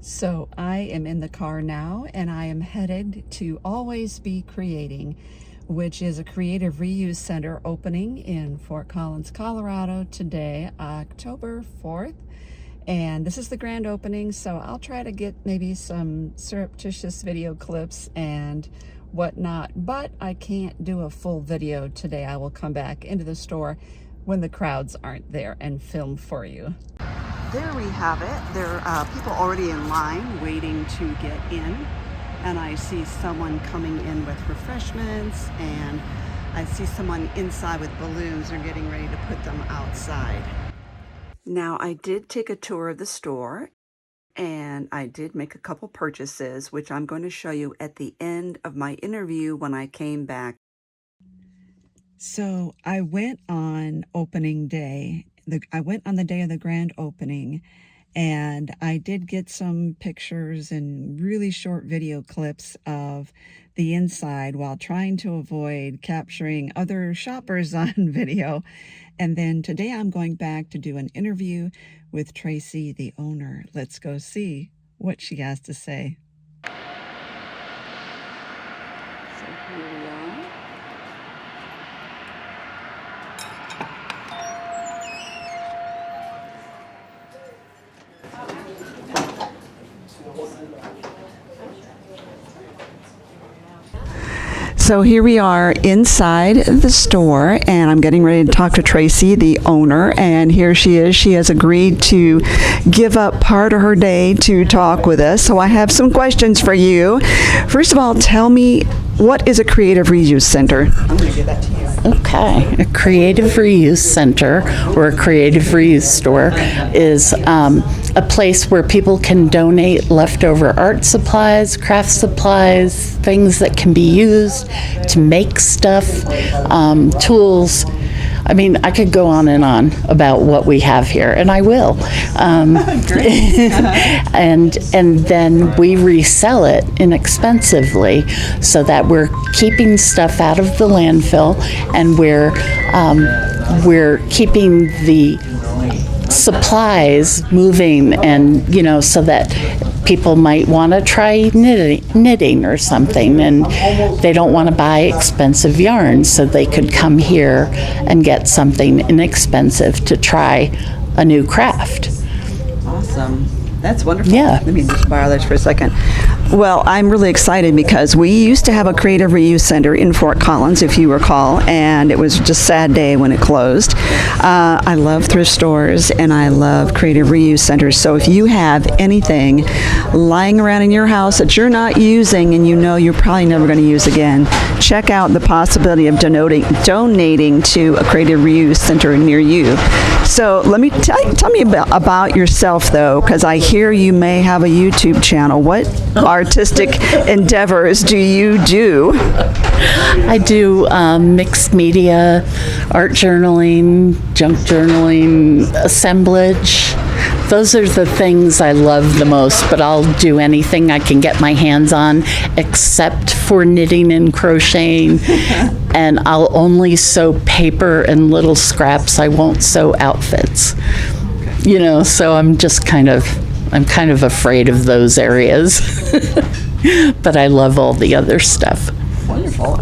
So I am in the car now and I am headed to Always Be Creating, which is a creative reuse center opening in Fort Collins, Colorado today, October 4th. And this is the grand opening, so I'll try to get maybe some surreptitious video clips and whatnot, but I can't do a full video today. I will come back into the store when the crowds aren't there and film for you. There we have it. There are people already in line waiting to get in, and I see someone coming in with refreshments, and I see someone inside with balloons. They're getting ready to put them outside. Now, I did take a tour of the store, and I did make a couple purchases, which I'm going to show you at the end of my interview when I came back. So I went on opening day. I went on the day of the grand opening, and I did get some pictures and really short video clips of the inside while trying to avoid capturing other shoppers on video. And then today I'm going back to do an interview with Tracy, the owner. Let's go see what she has to say. So here we are. So here we are inside the store, and I'm getting ready to talk to Tracy, the owner, and here she is. She has agreed to give up part of her day to talk with us. So I have some questions for you. First of all, tell me, what is a creative reuse center? I'm going to give that to you. Okay, a creative reuse center or a creative reuse store is a place where people can donate leftover art supplies, craft supplies, things that can be used to make stuff, tools. I mean, I could go on and on about what we have here, and I will. And then we resell it inexpensively, so that we're keeping stuff out of the landfill, and we're keeping the supplies moving, and so that people might want to try knitting or something, and they don't want to buy expensive yarn, so they could come here and get something inexpensive to try a new craft. Awesome. That's wonderful. Yeah. Let me just borrow this for a second. Well, I'm really excited because we used to have a creative reuse center in Fort Collins, if you recall, and it was just a sad day when it closed. I love thrift stores and I love creative reuse centers. So if you have anything lying around in your house that you're not using and you know you're probably never going to use again, check out the possibility of donating to a creative reuse center near you. So let me tell me about yourself, though, because I hear you may have a YouTube channel. What artistic endeavors do you do? I do mixed media, art journaling, junk journaling, assemblage. Those are the things I love the most, but I'll do anything I can get my hands on except for knitting and crocheting, and I'll only sew paper and little scraps. I won't sew outfits. So I'm kind of afraid of those areas. But I love all the other stuff. Wonderful.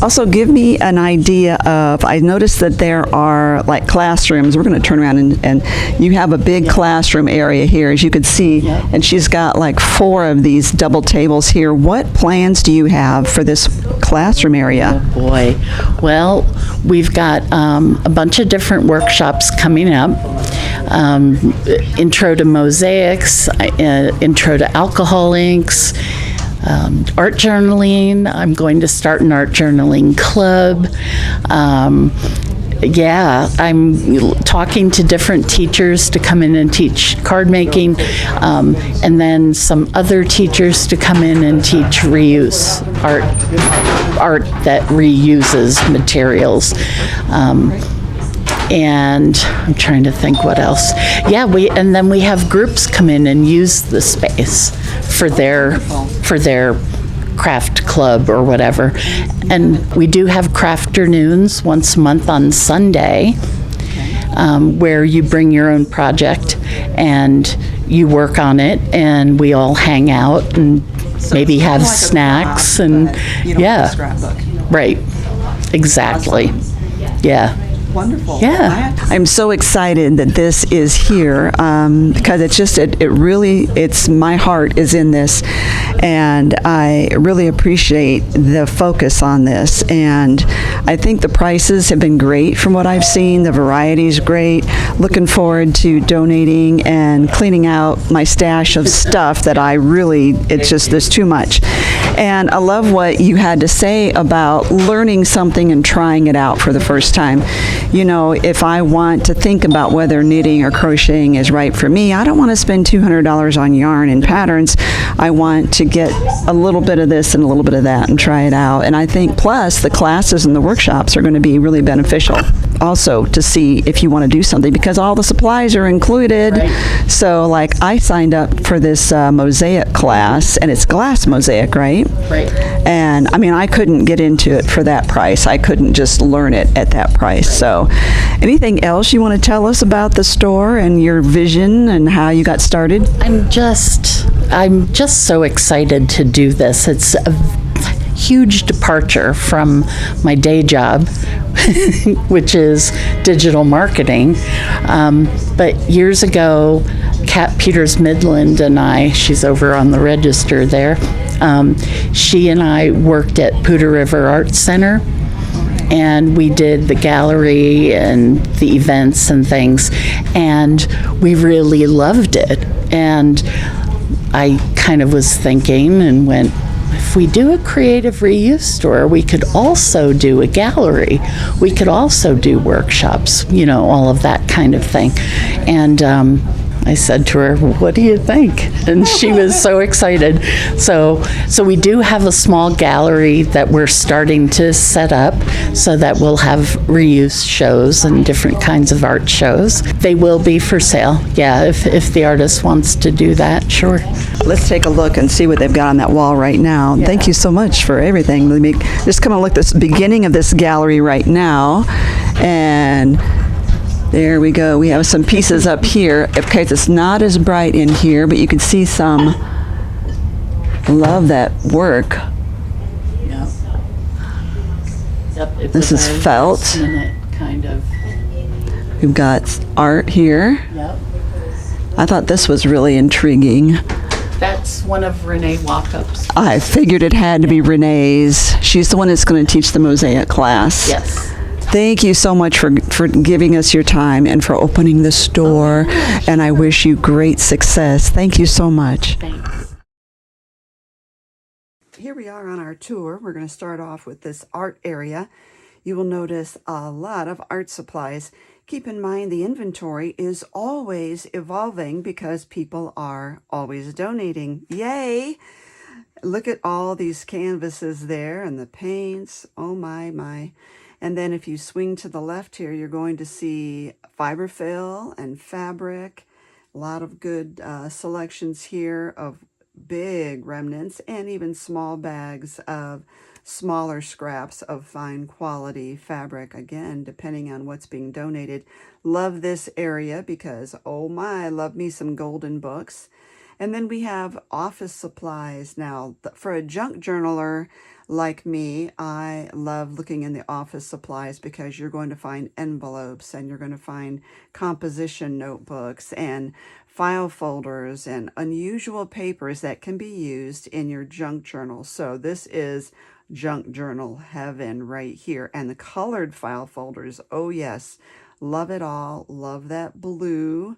Also, give me an idea of, I noticed that there are like classrooms. We're going to turn around and you have a big classroom area here, as you can see, and she's got like 4 of these double tables here. What plans do you have for this classroom area? Oh boy. Well, we've got a bunch of different workshops coming up. Intro to mosaics, intro to alcohol inks, art journaling. I'm going to start an art journaling club. I'm talking to different teachers to come in and teach card making, and then some other teachers to come in and teach reuse art that reuses materials. And I'm trying to think what else. And then we have groups come in and use the space for their craft club or whatever. And we do have crafternoons once a month on Sunday, where you bring your own project and you work on it, and we all hang out and maybe have Like a snacks craft, and but you don't yeah, have a scrapbook. right, exactly. Yeah. Wonderful. Yeah. I'm so excited that this is here because it's just, it really, it's, my heart is in this, and I really appreciate the focus on this. And I think the prices have been great from what I've seen. The variety is great. Looking forward to donating and cleaning out my stash of stuff that I really, it's just, there's too much. And I love what you had to say about learning something and trying it out for the first time. You know, if I want to think about whether knitting or crocheting is right for me, I don't want to spend $200 on yarn and patterns. I want to get a little bit of this and a little bit of that and try it out. And I think plus the classes and the workshops are going to be really beneficial also to see if you want to do something, because all the supplies are included. Right. So like I signed up for this mosaic class, and it's glass mosaic, right? Right. And I mean, I couldn't get into it for that price. I couldn't just learn it at that price. So anything else you want to tell us about the store and your vision and how you got started? I'm just so excited to do this. It's a huge departure from my day job, which is digital marketing. But years ago, Kat Peters Midland and I, she's over on the register there, she and I worked at Poudre River Arts Center, and we did the gallery and the events and things, and we really loved it. And I kind of was thinking and went, if we do a creative reuse store, we could also do a gallery. We could also do workshops, you know, all of that kind of thing. And I said to her, what do you think? And she was so excited. So we do have a small gallery that we're starting to set up so that we'll have reuse shows and different kinds of art shows. They will be for sale, yeah, if the artist wants to do that, sure. Let's take a look and see what they've got on that wall right now. Yeah. Thank you so much for everything. Let me just come and look at this beginning of this gallery right now. And there we go. We have some pieces up here. Okay, it's not as bright in here, but you can see some. Love that work. Yep. Yep. This is felt. Minute, kind of. We've got art here. Yep. I thought this was really intriguing. That's one of Renae Walkup's. I figured it had to be Renee's. She's the one that's going to teach the mosaic class. Yes. Thank you so much for giving us your time and for opening the store. And I wish you great success. Thank you so much. Thanks. Here we are on our tour. We're going to start off with this art area. You will notice a lot of art supplies. Keep in mind the inventory is always evolving because people are always donating. Yay! Look at all these canvases there and the paints. Oh my, my. And then if you swing to the left here, you're going to see fiberfill and fabric. A lot of good selections here of big remnants and even small bags of smaller scraps of fine quality fabric, again, depending on what's being donated. Love this area because, oh my, love me some golden books. And then we have office supplies. Now, for a junk journaler like me, I love looking in the office supplies because you're going to find envelopes and you're going to find composition notebooks and file folders and unusual papers that can be used in your junk journal. So this is junk journal heaven right here. And the colored file folders, oh yes, love it all. Love that blue.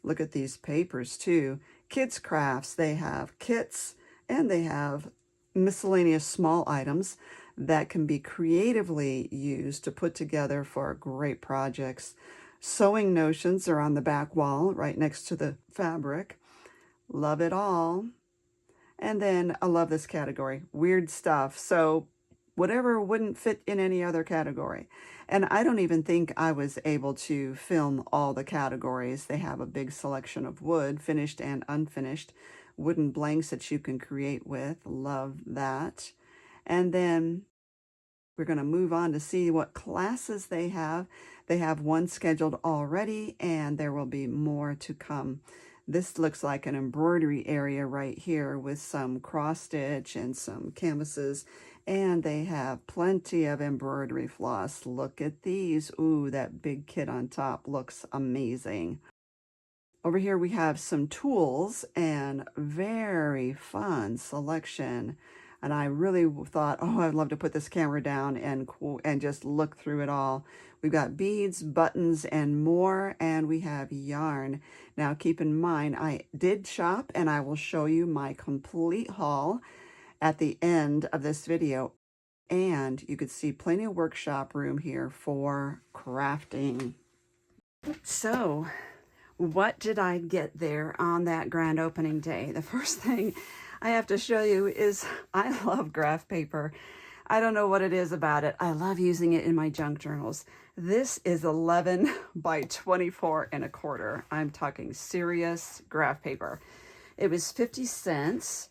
Look at these papers too. Kids crafts, they have kits and they have miscellaneous small items that can be creatively used to put together for great projects. Sewing notions are on the back wall right next to the fabric. Love it all. And then I love this category, weird stuff. So whatever wouldn't fit in any other category. And I don't even think I was able to film all the categories. They have a big selection of wood, finished and unfinished, wooden blanks that you can create with. Love that. And then we're going to move on to see what classes they have. They have one scheduled already, and there will be more to come. This looks like an embroidery area right here with some cross stitch and some canvases. And they have plenty of embroidery floss. Look at these. Ooh, that big kit on top looks amazing. Over here we have some tools and very fun selection. And I really thought, oh, I'd love to put this camera down and just look through it all. We've got beads, buttons, and more, and we have yarn. Now keep in mind, I did shop, and I will show you my complete haul at the end of this video. And you could see plenty of workshop room here for crafting. So, what did I get there on that grand opening day? The first thing I have to show you is I love graph paper. I don't know what it is about it. I love using it in my junk journals. This is 11 by 24 and a quarter. I'm talking serious graph paper. It was 50 cents.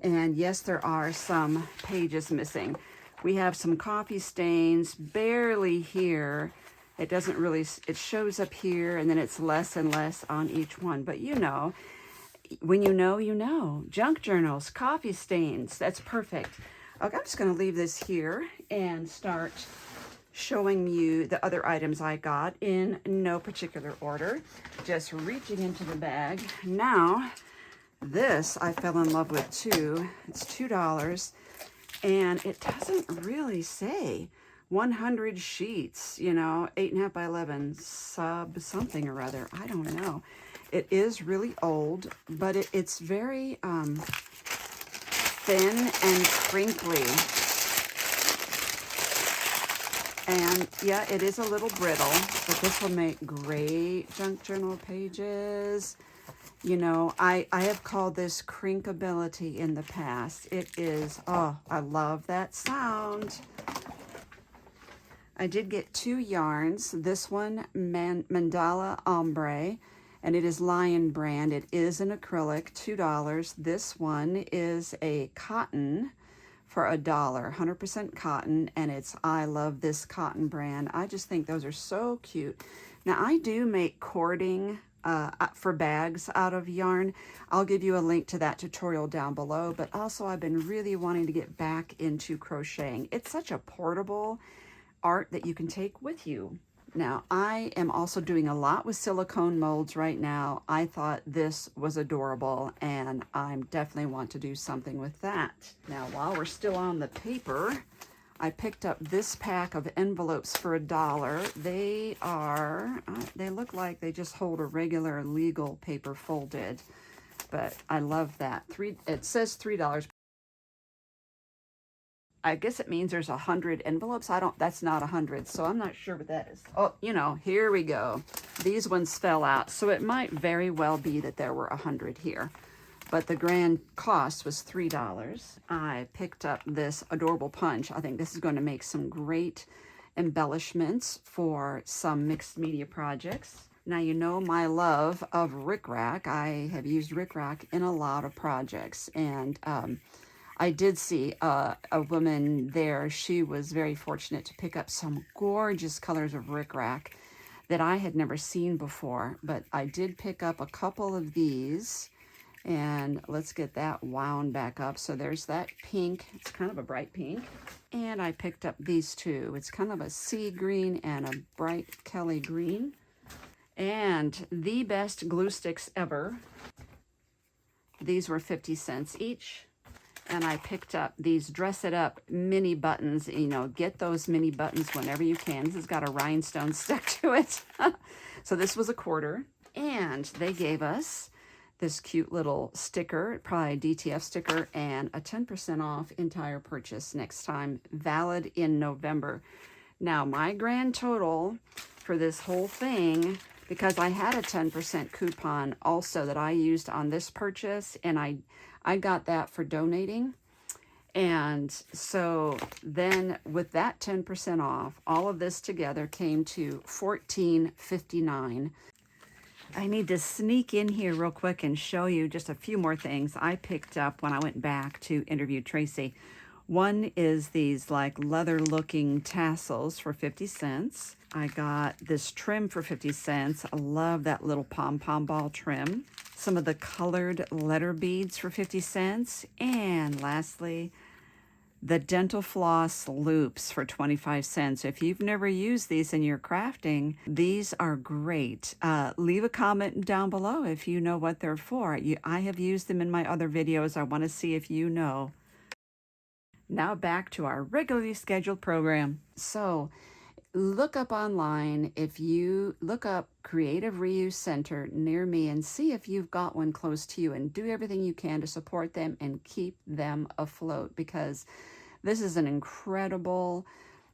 And yes, there are some pages missing. We have some coffee stains barely here. It doesn't really, it shows up here and then it's less and less on each one. But you know, when you know, you know. Junk journals, coffee stains, that's perfect. Okay, I'm just gonna leave this here and start showing you the other items I got in no particular order. Just reaching into the bag. Now, this I fell in love with too. It's $2 and it doesn't really say. 100 sheets, you know, 8.5 by 11, sub something or other. I don't know. It is really old, but it's very thin and crinkly. And yeah, it is a little brittle, but this will make great junk journal pages. You know, I have called this crinkability in the past. It is, oh, I love that sound. I did get 2 yarns. This one, Mandala Ombre, and it is Lion brand. It is an acrylic, $2. This one is a cotton for $1, 100% cotton, and it's I love this cotton brand. I just think those are so cute. Now, I do make cording for bags out of yarn. I'll give you a link to that tutorial down below, but also I've been really wanting to get back into crocheting. It's such a portable art that you can take with you. Now, I am also doing a lot with silicone molds right now. I thought this was adorable, and I definitely want to do something with that. Now, while we're still on the paper, I picked up this pack of envelopes for $1. They are, they look like they just hold a regular legal paper folded, but I love that. It says $3. I guess it means there's 100 envelopes. That's not 100, so I'm not sure what that is. Oh, you know, here we go. These ones fell out, so it might very well be that there were 100 here. But the grand cost was $3. I picked up this adorable punch. I think this is going to make some great embellishments for some mixed media projects. Now, you know my love of rickrack. I have used rickrack in a lot of projects, and I did see a woman there. She was very fortunate to pick up some gorgeous colors of rickrack that I had never seen before, but I did pick up a couple of these, and let's get that wound back up. So there's that pink. It's kind of a bright pink. And I picked up these two. It's kind of a sea green and a bright Kelly green. And the best glue sticks ever. These were 50 cents each. And I picked up these Dress It Up mini buttons. You know, get those mini buttons whenever you can. This has got a rhinestone stuck to it. So this was $0.25. And they gave us this cute little sticker, probably a DTF sticker, and a 10% off entire purchase next time, valid in November. Now, my grand total for this whole thing, because I had a 10% coupon also that I used on this purchase, and I got that for donating. And so then with that 10% off, all of this together came to $14.59. I need to sneak in here real quick and show you just a few more things I picked up when I went back to interview Tracy. One is these like leather looking tassels for 50 cents. I got this trim for 50 cents. I love that little pom-pom ball trim. some of the colored letter beads for 50 cents. And lastly, the dental floss loops for 25 cents. If you've never used these in your crafting, these are great. Leave a comment down below if you know what they're for. I have used them in my other videos. I want to see if you know. Now back to our regularly scheduled program. So look up online, if you look up Creative Reuse Center near me, and see if you've got one close to you, and do everything you can to support them and keep them afloat, because this is an incredible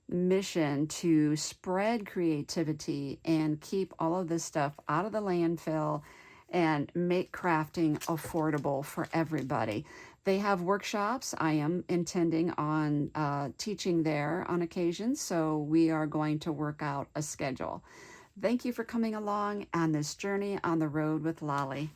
mission to spread creativity and keep all of this stuff out of the landfill and make crafting affordable for everybody. They have workshops. I am intending on teaching there on occasion, so we are going to work out a schedule. Thank you for coming along on this journey on the road with Lolly.